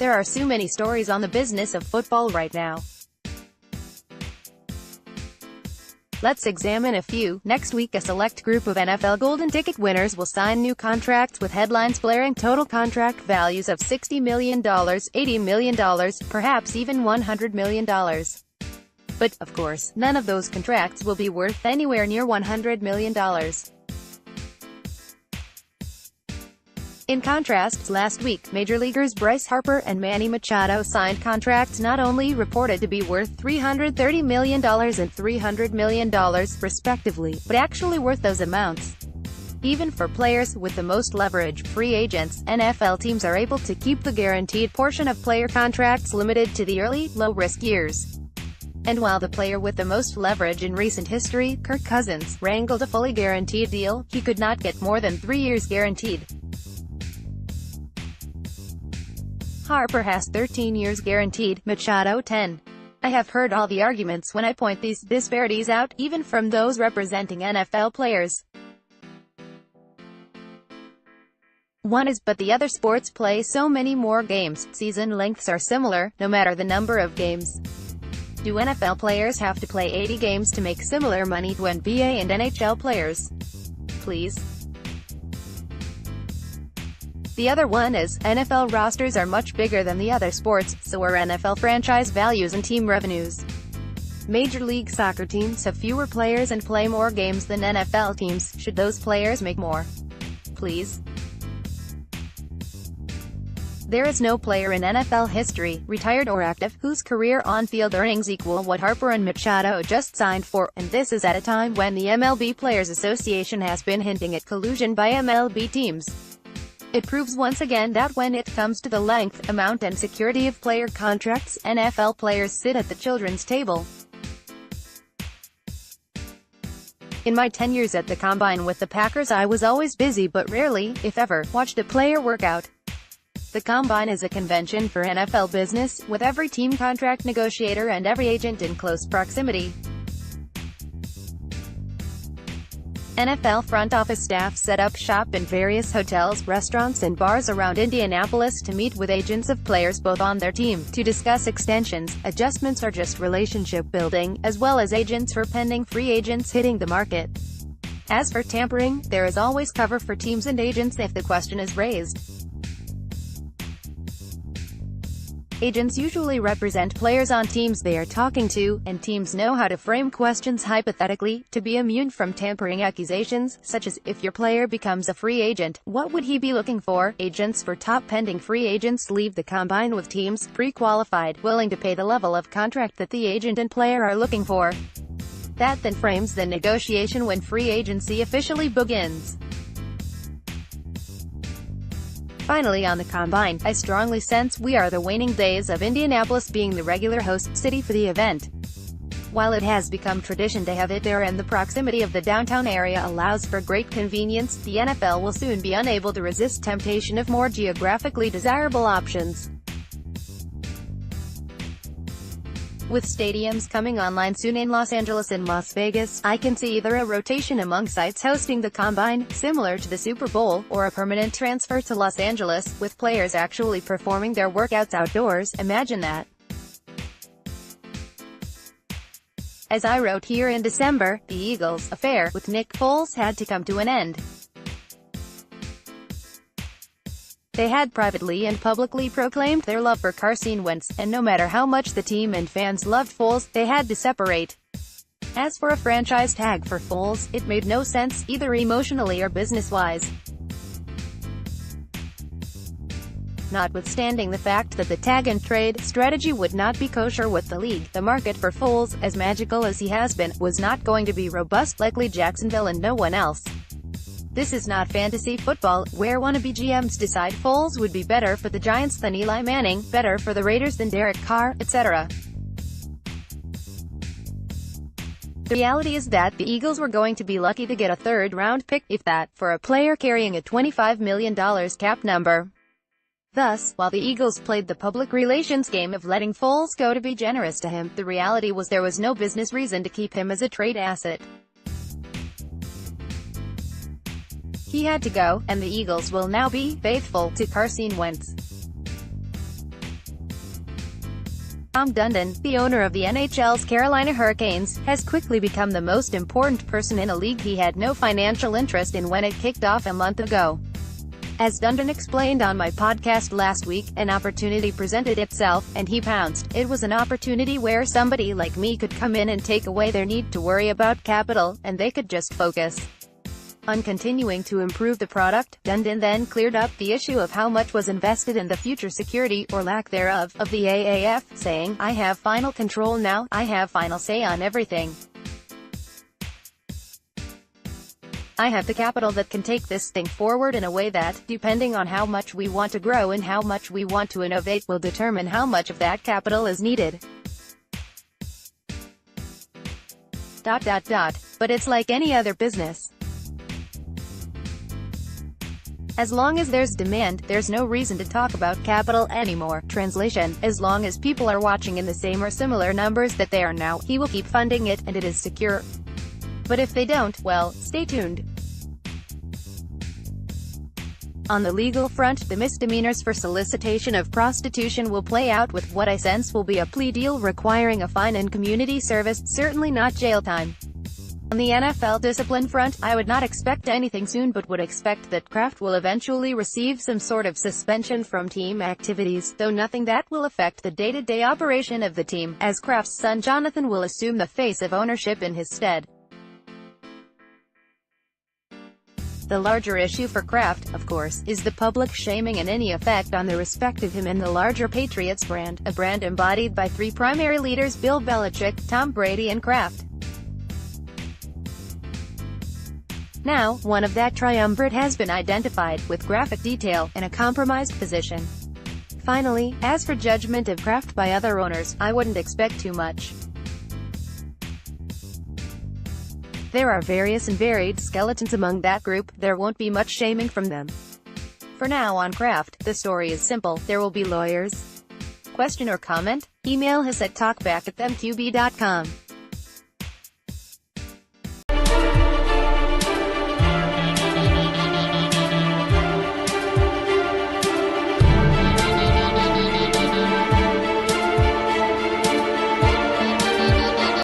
There are so many stories on the business of football right now. Let's examine a few. Next week, a select group of NFL Golden Ticket winners will sign new contracts with headlines blaring total contract values of $60 million, $80 million, perhaps even $100 million. But, of course, none of those contracts will be worth anywhere near $100 million. In contrast, last week, Major Leaguers Bryce Harper and Manny Machado signed contracts not only reported to be worth $330 million and $300 million, respectively, but actually worth those amounts. Even for players with the most leverage, free agents, NFL teams are able to keep the guaranteed portion of player contracts limited to the early, low-risk years. And while the player with the most leverage in recent history, Kirk Cousins, wrangled a fully guaranteed deal, he could not get more than 3 years guaranteed. Harper has 13 years guaranteed, Machado 10. I have heard all the arguments when I point these disparities out, even from those representing NFL players. One is, but the other sports play so many more games, season lengths are similar, no matter the number of games. Do NFL players have to play 80 games to make similar money to NBA and NHL players? Please. The other one is, NFL rosters are much bigger than the other sports, so are NFL franchise values and team revenues. Major League Soccer teams have fewer players and play more games than NFL teams. Should those players make more? Please. There is no player in NFL history, retired or active, whose career on-field earnings equal what Harper and Machado just signed for, and this is at a time when the MLB Players Association has been hinting at collusion by MLB teams. It proves once again that when it comes to the length, amount and security of player contracts, NFL players sit at the children's table. In my 10 years at the Combine with the Packers, I was always busy but rarely, if ever, watched a player work out. The Combine is a convention for NFL business, with every team contract negotiator and every agent in close proximity. NFL front office staff set up shop in various hotels, restaurants and bars around Indianapolis to meet with agents of players both on their team, to discuss extensions, adjustments or just relationship building, as well as agents for pending free agents hitting the market. As for tampering, there is always cover for teams and agents if the question is raised. Agents usually represent players on teams they are talking to, and teams know how to frame questions hypothetically, to be immune from tampering accusations, such as, if your player becomes a free agent, what would he be looking for? Agents for top pending free agents leave the Combine with teams, pre-qualified, willing to pay the level of contract that the agent and player are looking for. That then frames the negotiation when free agency officially begins. Finally, on the Combine, I strongly sense we are the waning days of Indianapolis being the regular host city for the event. While it has become tradition to have it there and the proximity of the downtown area allows for great convenience, the NFL will soon be unable to resist temptation of more geographically desirable options. With stadiums coming online soon in Los Angeles and Las Vegas, I can see either a rotation among sites hosting the Combine, similar to the Super Bowl, or a permanent transfer to Los Angeles, with players actually performing their workouts outdoors. Imagine that. As I wrote here in December, the Eagles' affair with Nick Foles had to come to an end. They had privately and publicly proclaimed their love for Carson Wentz, and no matter how much the team and fans loved Foles, they had to separate. As for a franchise tag for Foles, it made no sense, either emotionally or business-wise. Notwithstanding the fact that the tag-and-trade strategy would not be kosher with the league, the market for Foles, as magical as he has been, was not going to be robust, likely Jacksonville and no one else. This is not fantasy football, where wannabe GMs decide Foles would be better for the Giants than Eli Manning, better for the Raiders than Derek Carr, etc. The reality is that the Eagles were going to be lucky to get a third-round pick, if that, for a player carrying a $25 million cap number. Thus, while the Eagles played the public relations game of letting Foles go to be generous to him, the reality was there was no business reason to keep him as a trade asset. He had to go, and the Eagles will now be faithful to Carson Wentz. Tom Dundon, the owner of the NHL's Carolina Hurricanes, has quickly become the most important person in a league he had no financial interest in when it kicked off a month ago. As Dundon explained on my podcast last week, an opportunity presented itself, and he pounced. It was an opportunity where somebody like me could come in and take away their need to worry about capital, and they could just focus on continuing to improve the product. Dundon then cleared up the issue of how much was invested in the future security, or lack thereof, of the AAF, saying, "I have final control now, I have final say on everything. I have the capital that can take this thing forward in a way that, depending on how much we want to grow and how much we want to innovate, will determine how much of that capital is needed." But it's like any other business. As long as there's demand, there's no reason to talk about capital anymore. Translation: as long as people are watching in the same or similar numbers that they are now, he will keep funding it, and it is secure. But if they don't, well, stay tuned. On the legal front, the misdemeanors for solicitation of prostitution will play out with what I sense will be a plea deal requiring a fine and community service, certainly not jail time. On the NFL discipline front, I would not expect anything soon, but would expect that Kraft will eventually receive some sort of suspension from team activities, though nothing that will affect the day-to-day operation of the team, as Kraft's son Jonathan will assume the face of ownership in his stead. The larger issue for Kraft, of course, is the public shaming and any effect on the respect of him and the larger Patriots brand, a brand embodied by three primary leaders: Bill Belichick, Tom Brady and Kraft. Now, one of that triumvirate has been identified, with graphic detail, in a compromised position. Finally, as for judgment of Kraft by other owners, I wouldn't expect too much. There are various and varied skeletons among that group, there won't be much shaming from them. For now on Kraft, the story is simple: there will be lawyers. Question or comment? Email us at talkback@themqb.com.